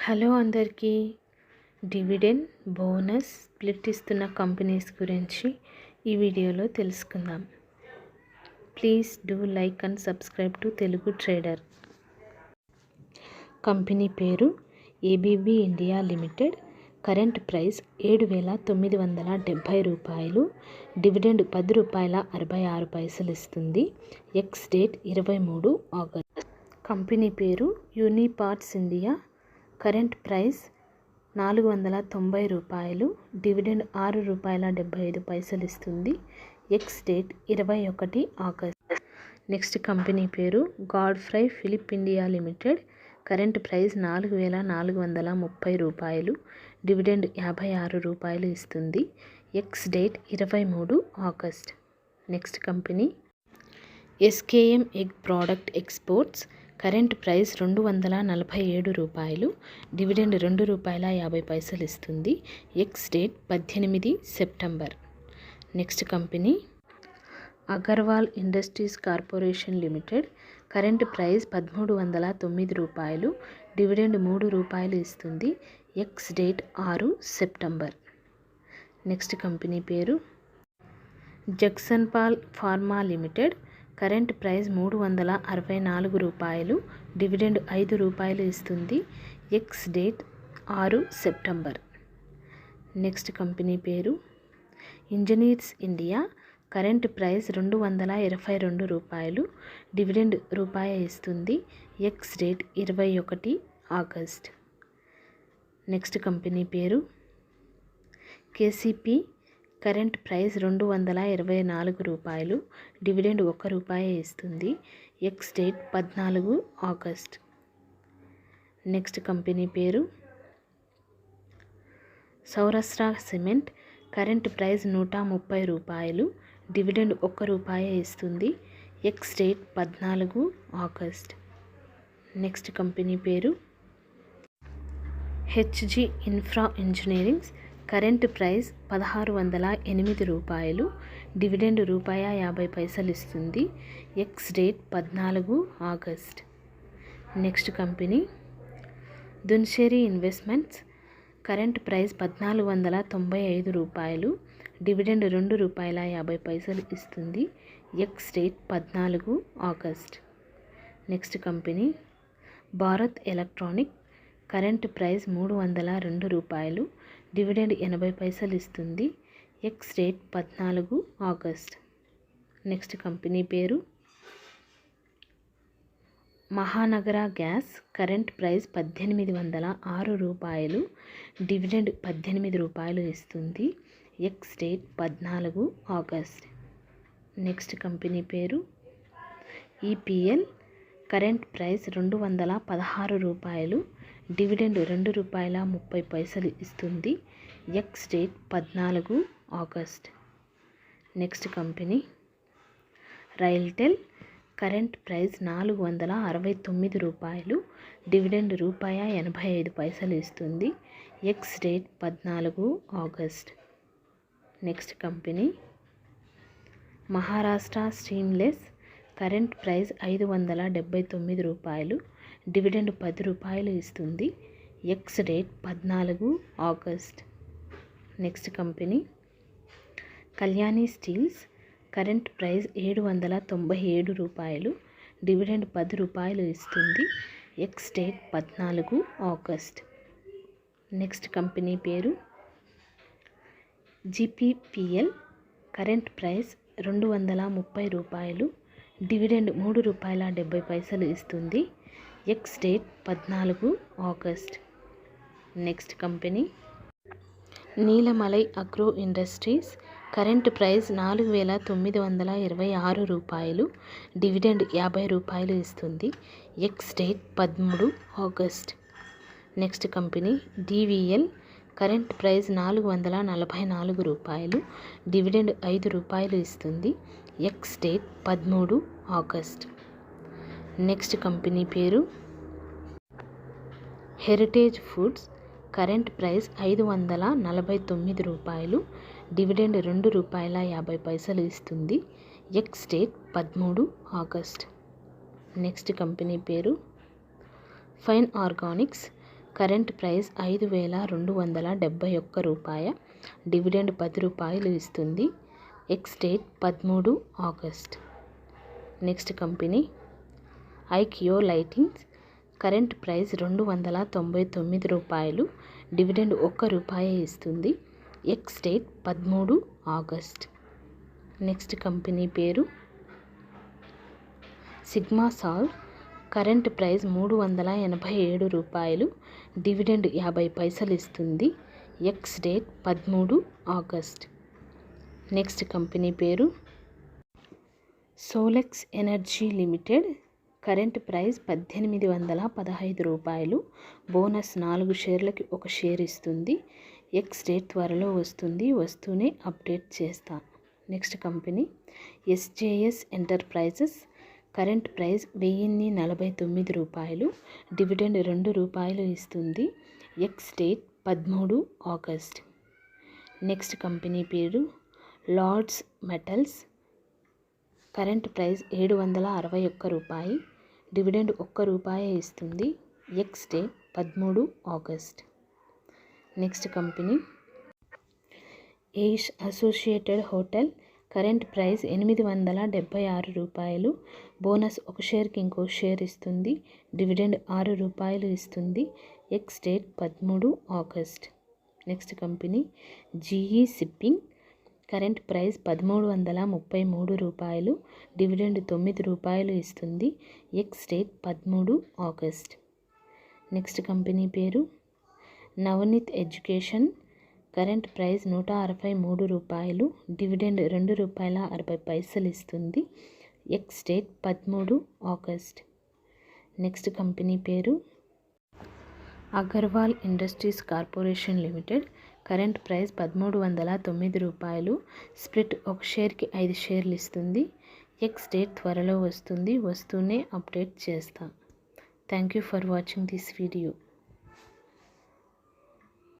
Hello అందరికీ. Dividend bonus split ఇస్తున్న companies గురించి ఈ వీడియోలో తెలుసుకుందాం. Please do like and subscribe to Telugu trader. Company పేరు ABB India limited. Current price 7,970 రూపాయలు. డివిడెండ్ ₹10.66 ఇస్తుంది. Ex date 23 August. కంపెనీ పేరు యూనిపార్ట్స్ ఇండియా. కరెంట్ ప్రైస్ 490 రూపాయలు. డివిడెండ్ ₹6.75 ఇస్తుంది. Ex date 21 August. Next company పేరు Godfrey Phillips India limited. Current price 4,430 రూపాయలు. Dividend ₹56 ఇస్తుంది. Ex date 23 August. Next company SKM egg product exports. Current price 247 రూపాయలు. Dividend ₹2.50 ఇస్తుంది. Ex date 18 September. Next company Agarwal industries corporation limited. Current price 1,309 రూపాయలు. Dividend ₹3 ఇస్తుంది. Ex date 6 September. Next company పేరు Jagsonpal pharma limited. Current price 364 రూపాయలు. Dividend ₹5 ఇస్తుంది. Ex date 6 September. Next company పేరు engineers India. Current price 222 రూపాయలు. Dividend ₹1 ఇస్తుంది. Ex date 21 August. Next company పేరు KCP. Current price 224 రూపాయలు. డివిడెండ్ ₹1 ఇస్తుంది. Ex date 14 August. Next company పేరు సౌరాష్ట్ర సిమెంట్. కరెంట్ ప్రైస్ 130 రూపాయలు. డివిడెండ్ ₹1 ఇస్తుంది. Ex date 14 August. Next company పేరు HG infra engineerings. Current price 1,608 రూపాయలు. డివిడెండ్ ₹50 ఇస్తుంది. Ex date 14 August. Next company Dhunseri investments. Current price 1,495 రూపాయలు. Dividend ₹2.50 ఇస్తుంది. Ex date 14 August. Next company Bharat electronic. Current price 302 రూపాయలు. Dividend ₹80 ఇస్తుంది. Ex date 14 August. Next company పేరు Mahanagar gas. Current price 1,806 రూపాయలు. Dividend ₹18 ఇస్తుంది. Ex date 14 August. Next company పేరు EPL. Current price 216 రూపాయలు. Dividend ₹2.30 ఇస్తుంది. Ex date 14 August. Next company RailTel. Current price 469 రూపాయలు. Dividend ₹1.85 ఇస్తుంది. Ex date 14 August. Next company Maharashtra seamless. Current price 579 రూపాయలు. Dividend ₹10 ఇస్తుంది. Ex date 14 August. Next company Kalyani steels. Current price 797 రూపాయలు. Dividend ₹10 ఇస్తుంది. Ex date 14 August. Next company పేరు జీపీపీఎల్. Current price 230 రూపాయలు. Dividend ₹3.70 ఇస్తుంది. Ex date 14 August. Next company Neelamalai agro industries. Current price 4,926 రూపాయలు. Dividend ₹50 ఇస్తుంది. Ex date 13 August. Next company DVL. Current price 444 రూపాయలు. Dividend ₹5 ఇస్తుంది. Ex date 13 August. Next company పేరు heritage foods. Current price 549 రూపాయలు. Dividend ₹2.50 ఇస్తుంది. Ex date 13 August. Next company పేరు fine organics. Current price 5,271 రూపాయ. Dividend 10 రూపాయలు ఇస్తుంది. Ex date 13 August. Next company Ikio Lightings. Current price 299 రూపాయలు. డివిడెండ్ 1 రూపాయ ఇస్తుంది. Ex date 13 August. Next company పేరు సిగ్మా సాల్వ్. కరెంట్ ప్రైస్ 387 రూపాయలు. డివిడెండ్ 50 పైసలు ఇస్తుంది. Ex date 13 August. Next company పేరు Solex Energy Limited. Current price 1815 రూపాయలు. బోనస్ 4 షేర్లకి 1 షేర్ ఇస్తుంది. ఎక్స్ డేట్ త్వరలో వస్తుంది. వస్తూనే అప్డేట్ చేస్తా. Next company SJS Enterprises. Current price 1049 రూపాయలు. డివిడెండ్ 2 రూపాయలు ఇస్తుంది. Ex date 13 August. Next company పేరు లార్డ్స్ మెటల్స్. కరెంట్ ప్రైస్ 761 రూపాయి. డివిడెండ్ 1 రూపాయ ఇస్తుంది. Ex date 13 August. Next company Ash Associated Hotel. Current price 876 రూపాయలు. బోనస్ 1 షేర్కి ఇంకో షేర్ ఇస్తుంది. డివిడెండ్ 6 రూపాయలు ఇస్తుంది. Ex date 13 August. Next company GE shipping. Current price 1333 రూపాయలు. డివిడెండ్ 9 రూపాయలు ఇస్తుంది. Ex date 13 August. Next company పేరు నవనీత్ ఎడ్యుకేషన్. కరెంట్ ప్రైస్ 163 రూపాయలు. డివిడెండ్ 2 రూపాయల 60 పైసలు ఇస్తుంది. Ex date 13 August. Next company పేరు Agarwal industries corporation limited. Current price 1309 రూపాయలు. స్ప్లిట్ 1 షేర్కి 5 షేర్లు ఇస్తుంది. ఎక్స్ డేట్ త్వరలో వస్తుంది. వస్తూనే అప్డేట్ చేస్తా. Thank you for watching this video.